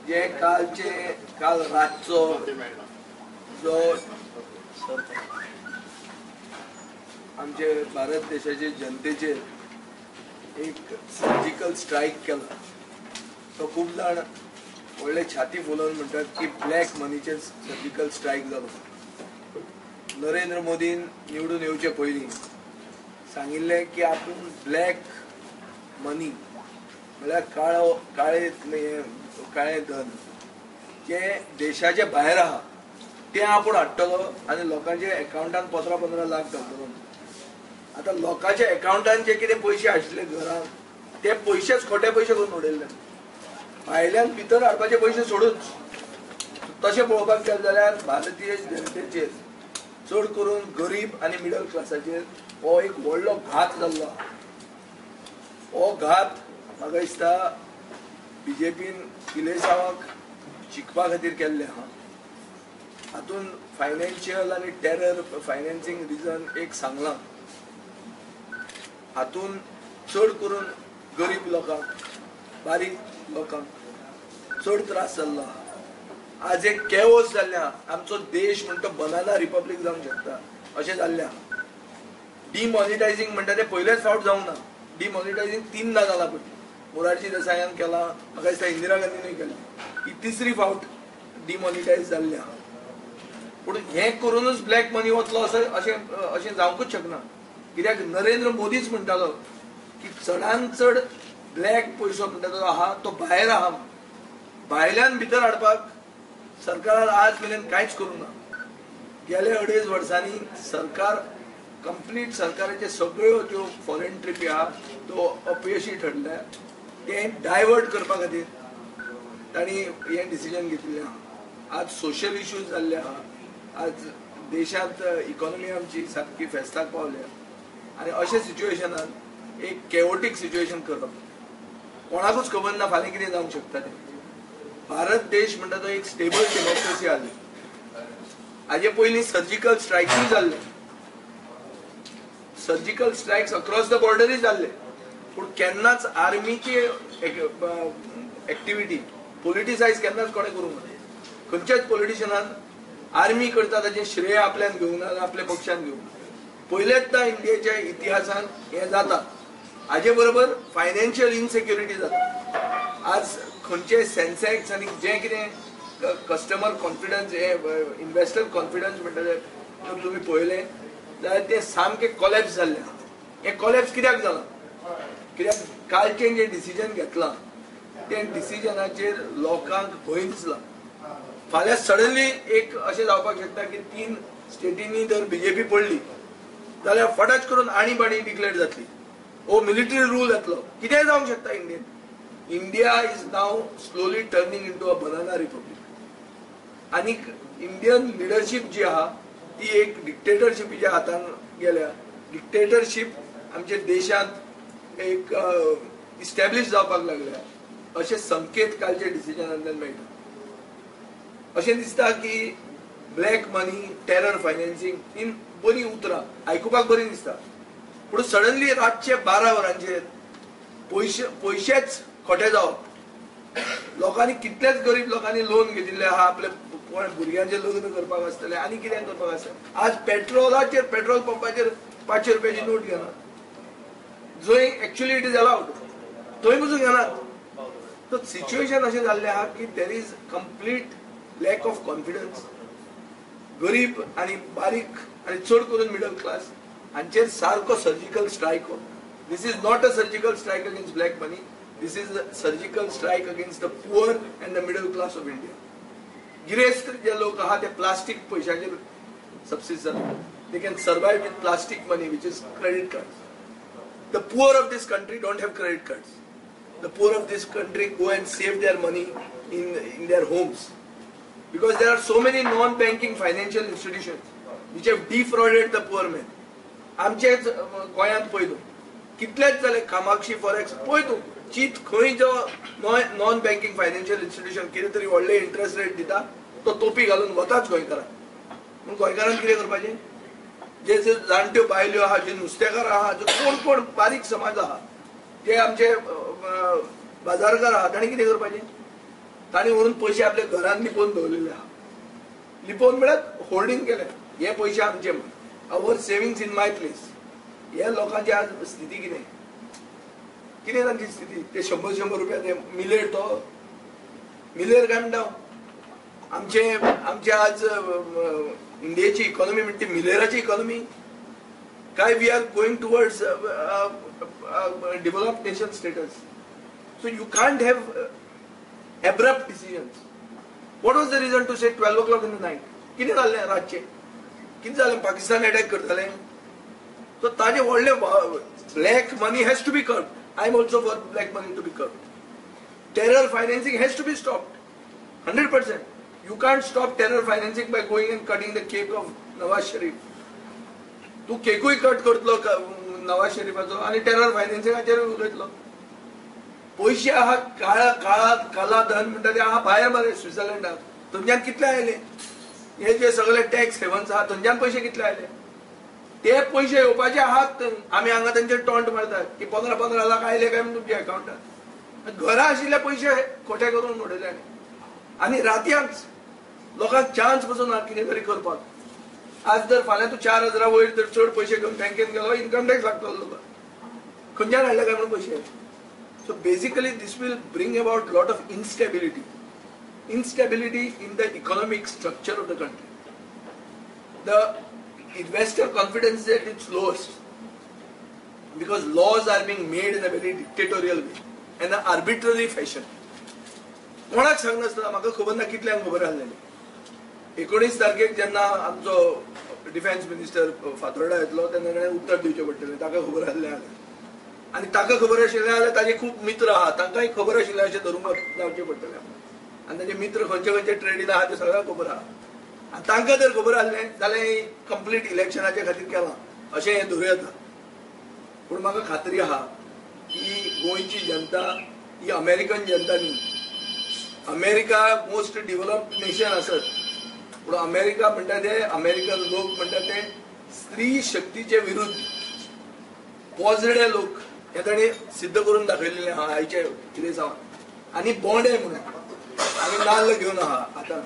जे काल रातचो जो आमचे भारत देशाचे जनतेचेर एक सर्जिकल स्ट्राइक केला तो खूब जाण व्हडले छाती फुलोवन म्हणटात की ब्लॅक मनीचेर सर्जिकल स्ट्राइक जालो। नरेंद्र मोदीन निवडून येवचे पयलीं सांगिल्ले की आपूण ब्लॅक मनी म्हळ्यार काळे धन जे देशाचे भायर आहा ते आपूण हाडटलो आनी लोकांचे अकाउंटान 15-15 लाख घालतलो। आता लोकांच्या अकाउंटान जे कितें पयशे आशिल्ले घरांत ते पयशेच खोटे पयशे करून उडयल्ले। भायल्यान भितर हाडपाचे पयशे सोडून तशें पळोवपाक गेले जाल्यार भारतीय जनतेचेर चड करून गरीब आनी मिडल क्लासाचेर हो एक व्हडलो घात जाल्लो। हो घात म्हाका दिसता बीजेपीन किलेसांवाक शिकपा खातीर केल्ले आहा। हातून फायनान्शियल आनी टेरर फायनान्सिंग रिजन एक सांगलां। हातून चड करून गरीब लोकांक बारीक लोकांक चड त्रास जाल्लो आहा। आज एक केओस जाल्ले आहा। आमचो देश म्हणटा बनाना रिपब्लीक जावंक शकता अशें जाल्लें आहा। डिमॉनिटायझींग म्हणटा तें पयलेच फावट जावंक ना। डिमॉनिटायझींग 3दा जालां पळय। मोरारजी देसायान केला, म्हाका दिसता इंदिरा गांधीनूय केलें। ही तिसरी फावट डिमॉनिटायज जाल्लें आहा। पूण हें करूनच ब्लॅक मनी वतलो अशें जावंकूच शकना। कित्याक नरेंद्र मोदीच म्हणटालो की चडांत चड ब्लॅक पयसो म्हणटा तो आहा तो भायर आहा। भायल्यान भितर हाडपाक सरकारान आज मेरेन कांयच करूंक ना। गेले 2.5 वर्सांनी सरकार कंप्लीट सरकाराचे सगळ्यो ज्यो फॉरेन ट्रिपी आहा तो अपयशी ठरल्या। ते डायवर्ट करपा खातीर तांणी हें डिसिजन घेतिल्लें आहा। आज सोशल इश्यूज जाल्ले आहा। आज देशांत इकॉनॉमी आमची सारकी फेस्ताक पावल्या आनी अशे सिच्युएशनान एक केओटीक सिच्युएशन करप कोणाकूच खबर ना फाल्यां कितें जावंक शकता तें। भारत देश म्हणटा तो एक स्टेबल डेमोक्रेसी आसली। हाजे पयलीं सर्जिकल स्ट्रायकूय जाल्ले, सर्जिकल स्ट्रायक्स अक्रॉस द बॉर्डरूय जाल्ले, पूण केन्नाच आर्मीची एक्टिविटी पॉलिटिसायज केन्नाच कोणें करूंक ना। खंयच्याच पॉलिटिशियनान आर्मी करता ताचें श्रेय आपल्यान घेवंक ना, आपल्या पक्षान घेवंक ना। पयलेचदा इंडियेच्या इतिहासान हें जाता। हाजे बरोबर फायनान्शियल इनसेक्युरिटी जाता। आज खंयचे सेन्सेक्स आनी जें कितें कस्टमर कॉन्फिडन्स इन्वेस्टर कॉन्फिडन्स म्हणटा तें जर तुमी पळयलें जाल्यार तें सामकें कॉलेप्स जाल्लें आहा। हें कॉलेप्स कित्याक जालां? कित्याक कालचें जें डिसिजन घेतलां तें डिसिजनाचेर लोकांक भंय दिसला। फाल्यां सडनली एक अशें जावपाक शकता की 3 स्टेटींनी जर बीजेपी पडली जाल्यार फटाच करून आणीबाणी डिक्लेअर जातली। ओ मिलिटरी रूल येतलो, कितेंय जावंक शकता इंडियेन। India is now slowly turning into a banana republic. आनीक इंडियन लिडरशीप जी आहा ती एक डिक्टेटरशिपीच्या हातान गेल्या। डिक्टेटरशीप आमच्या देशांत एक इस्टॅब्लिश जावपाक लागल्या अशे संकेत कालच्या डिसिजनांतल्यान मेळटा। अशें दिसता की ब्लॅक मनी, टेरर फायनान्सिंग ही बरी उतरां आयकुपाक बरी दिसता, पूण सडनली रातचे 12 वरांचेर पयशेच खोटे जावप। लोकांनी कितलेच गरीब लोकांनी लोन घेतिल्ले आहा आपले भुरग्यांचे लग्न करपाक आसतले आनी कितें करपाक आसतलें। आज पेट्रोल पंपाचेर 500 रुपयाची नोट घेना, जंय एक्चुअली इट इज अलाउड थंय पसून घेनात। तो सिच्युएशन अशें जाल्लें आहा की there is complete lack of confidence. गरीब आनी बारीक आनी चड करून मिडल क्लास हांचेर सारको सर्जिकल स्ट्रायक हो। This is not a surgical strike against black money, this is a surgical strike against the poor and the middle class of India. गिरेस्त जे लोक आहा ते प्लास्टीक पयशांचेर सबसिस्ट जातात। They can survive with plastic money which is credit cards. The poor of this country don't have credit cards. The poor of this country go and save their money in their homes because there are so many non-banking financial institutions which have defrauded the poor man. आमचेच गोंयांत पळय तूं कितलेच जाले Kamakshi forex पळय तूं चित खंय जो नॉन बँकिंग फायनान्शियल इन्स्टिट्यूशन कितें तरी व्हडले इंटरेस्ट रेट दिता तो तोपी घालून वताच गोंयकारांक। पूण गोंयकारांक कितें करपाचें? जे जाणट्यो बायल्यो आहा, जे नुस्तेकार आहा, जे कोण बारीक समाज आहा, जे आमचे बाजारकार आहा, तांणी कितें करपाचें? ताणी व्हरून पैसे आपल्या घरात लिपोवन दवरलेले आहा. लिपोवन म्हळ्यार होल्डिंग केले, हे पैसे आमचे म्हणून, our savings in my place. हे लोकांची आज स्थिती कितें कितें तांची स्थिती? ते 100 रुपया ते मिलेर, तो मिलेर काय म्हणटा आमचे आज इंडियेची इकॉनॉमी म्हणते मिलेराची इकॉनॉमी काय? We are going towards developed nation status. So you can't have abrupt decisions. What was the reason to say 12 o'clock in the night? कितें जाल्लें रातचे? कितें जालें? पाकिस्तान अटॅक करताले. सो ताजे व्हडले black money has to be curbed. I am also for black money to be curbed. Terror financing has to be stopped 100%. You can't stop terror financing by going and cutting the cake of Nawaz Sharif. तू केकूय cut करतलो नवाज शरीफाचो आणि terror फायनान्सिंगाचेर उलयतलो. पैसे आहा काला धन म्हणटा ते आहा भायर मरे स्वित्झर्लंडाक. थंयच्यान कितले आयले? हे जे सगळे टॅक्स हेवन्स आहा थंयच्यान पैसे कितले आयले? ते पैसे येवपाचे आहात. आमी हांगा तांचेर टॉन्ट मारतात की 15 लाख आयले काय म्हणून तुमच्या अकाउंटात. घरा आशिल्ले पैसे खोटे करून उडयले आणि रातयांक लोकांक चान्स पासून ना कितें तरी करपाक. आज जर फाल्यां तूं 4,000 वयर जर चड पैसे घेवन बँकेन गेलो इन्कम टॅक्स लागतलो तुका. खंयच्यान हाडले काय म्हणून पैसे. So basically this will bring about lot of instability in the economic structure of the country. The investor confidence is at its lowest because laws are being made in a very dictatorial way and an arbitrary fashion. कोणाक सांगनासतना म्हाका खबर ना कितल्यांक खबर आसलेली. 19 तारखेक जेन्ना आमचो डिफेन्स मिनिस्टर फातोर्डा येतलो तेन्ना ताणें उत्तर दिवचें पडटलें. ताका खबर आसलें आणि ताका खबर आशिल्लें जाल्यार ताजे खूब मित्र आहा तांकांय खबर आशिल्लें अशें धरून जावचें पडटलें. आनी ताजे मित्र खंयचे ट्रेडीन आहा ते सगळ्यांक खबर आहा. आनी तांकां जर खबर आसलें जाल्यार कंप्लीट इलेक्शनाचे खातीर केलां अशें हें धरूं येता. पूण म्हाका खात्री आहा की गोंयची जनता ही अमेरिकन जनता न्ही. अमेरिका मोस्ट डेव्हलप्ड नेशन आसत पूण अमेरिका म्हणटा ते अमेरिकन लोक म्हणटा ते स्त्री शक्तीचे विरुद्ध पोजडे लोक हे ताणें सिद्ध करून दाखयलेलें आहा आयचे कितें जावन. आनी बोंडे म्हणून आमी नाल्ल घेवन आहा आतां.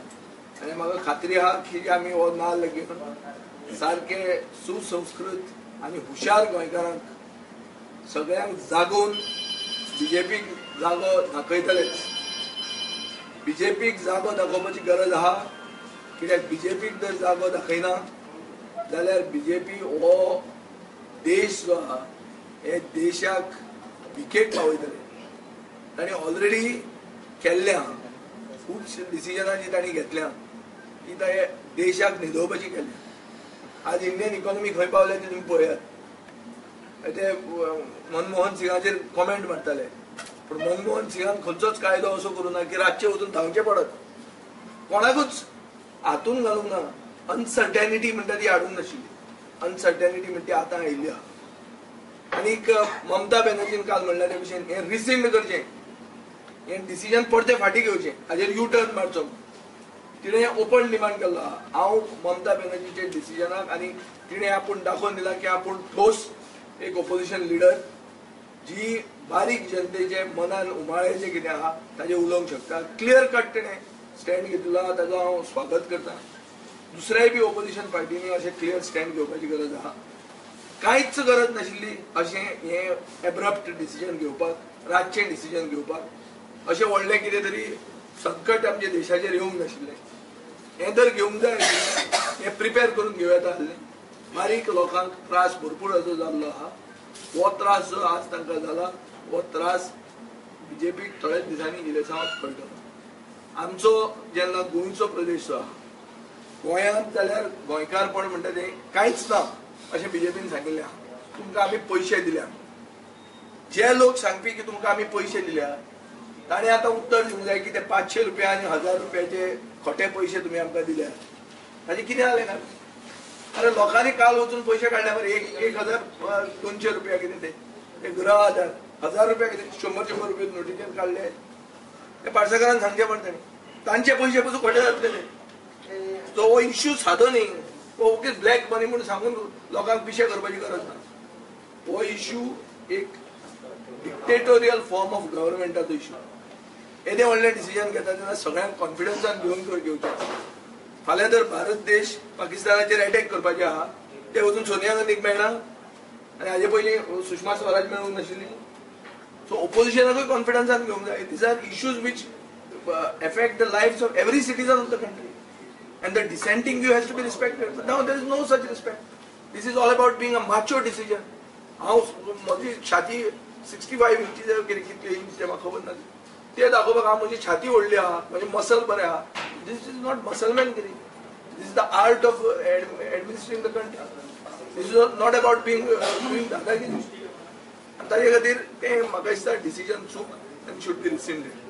आनी म्हाका खात्री आहा की आमी हो नाल्ल घेवन सारके सुसंस्कृत आनी हुशार गोंयकारांक सगळ्यांक जागोवन बीजेपीक जागो दाखयतलेच. बीजेपीक जागो दाखोवपाची गरज आहा कित्याक बीजेपीक जर जागो दाखयना जाल्यार बीजेपी हो देश जो आहा हे देशाक भिकेक पावयतले. ताणी ऑलरेडी केल्ले आहा खूब डिसिजनां जी ताणी घेतल्या ती ते देशाक न्हिदोवपाची केल्या. आज इंडियन इकॉनॉमी खंय पावल्या ती तुमी पळयात. ते मनमोहन सिंगाचेर कॉमेंट मारताले पूण मनमोहन सिंगान खंयचोच कायदो असो करूं ना की रातचे वचून धांवचे पडत. कोणाकूच हातून घालूंक ना. अनसर्टेनिटी म्हणटा ती हाडूंक नाशिल्ली. अनसर्टेनिटी म्हणटा ती आतां आयिल्ली आहा. आनीक ममता बॅनर्जीन काल म्हणल्या ते भशेन हें रिसिंड करचें, हें डिसिजन परते फाटीं घेवचें, हाजेर यू टर्न मारचो. तिणें ओपन डिमांड केल्लो आहा. हांव ममता बॅनर्जीच्या डिसिजनाक आनी तिणें आपूण दाखोवन दिला की आपूण ठोस एक ऑपोजिशन लिडर जी बारीक जनतेचे मनान उमाळेचें कितें आहा ताजेर उलोवंक शकता. क्लियर कट तिणें स्टँड घेतिल्लो आहा ताचो हांव स्वागत करतां. दुसऱ्याय बी ऑपोजिशन पार्टीनी अशें क्लियर स्टँड घेवपाची गरज आहा. कांयच गरज नाशिल्ली अशें हें एब्रप्ट डिसिजन घेवपाक, रातचें डिसिजन घेवपाक. अशें व्हडलें कितें तरी संकट आमच्या देशाचेर येवंक नाशिल्लें. हें जर घेवंक जाय हें प्रिपेर करून घेवं येता आसलें. बारीक लोकांक त्रास भरपूर असो जाल्लो आहा. हो त्रास जो आज तांकां जाला हो त्रास बीजेपीक थोड्याच दिसांनी इलेक्शनांत कळटलो. आमचो जेन्ना गोंयचो प्रदेश जो आहा गोंयांत जाल्यार गोंयकारपण म्हणटा तें कांयच ना अशें बीजेपीन सांगिल्लें आहा. तुमकां आमी पयशे दिल्या. जे लोक सांगपी की तुमकां आमी पयशे दिल्या ताणें आतां उत्तर दिवंक जाय की ते 500 रुपया आनी 1000 रुपयाचे खोटे पयशे तुमी आमकां दिल्या. ताजें कितें जालें ना. अरे लोकांनी काल वचून पयशे काडले मरे 1200 रुपया कितें ते 1000 रुपया कितें 100 रुपया नोटीचेर काडले. ते पार्सकारांक सांगचे पडटलें तांचे पयशे पसून खोटे जातले. तो हो इश्यू सादो न्ही. हो ओके ब्लॅक मनी म्हणून सांगून लोकांक पिशे करपाची गरज ना. हो इश्यू एक डिक्टेटोरियल फॉर्म ऑफ गव्हर्नमेंटाचो इश्यू. येदे व्हडलें डिसिजन घेता तेन्ना सगळ्यांक कॉन्फिडन्सान घेवचें. फाल्यां जर भारत देश पाकिस्तानाचेर अटॅक करपाचें आहा ते वचून सोनिया गांधीक मेळना आनी हाजे पयलीं सुषमा स्वराज मेळूंक नाशिल्ली. सो ओपोजिशनाकूय कॉन्फिडन्सान घेवंक जाय. These are issues which affect the lives of every citizen of the country, and the dissenting view has to be respected. But now there is no such respect. This is all about being a macho decision. म्हजी छाती 65 inches कितले inch ते म्हाका खबर ना ते दाखोवपाक हांव म्हजी छाती व्हडली आहा म्हजे मसल बरे आहा. दिस इज नॉट मसलमॅन गिरी. This is the art of administrating the country. This is not about being दादागिरी. ताजे खातीर ते म्हाका दिसता डिसिजन चूक and should be rescinded.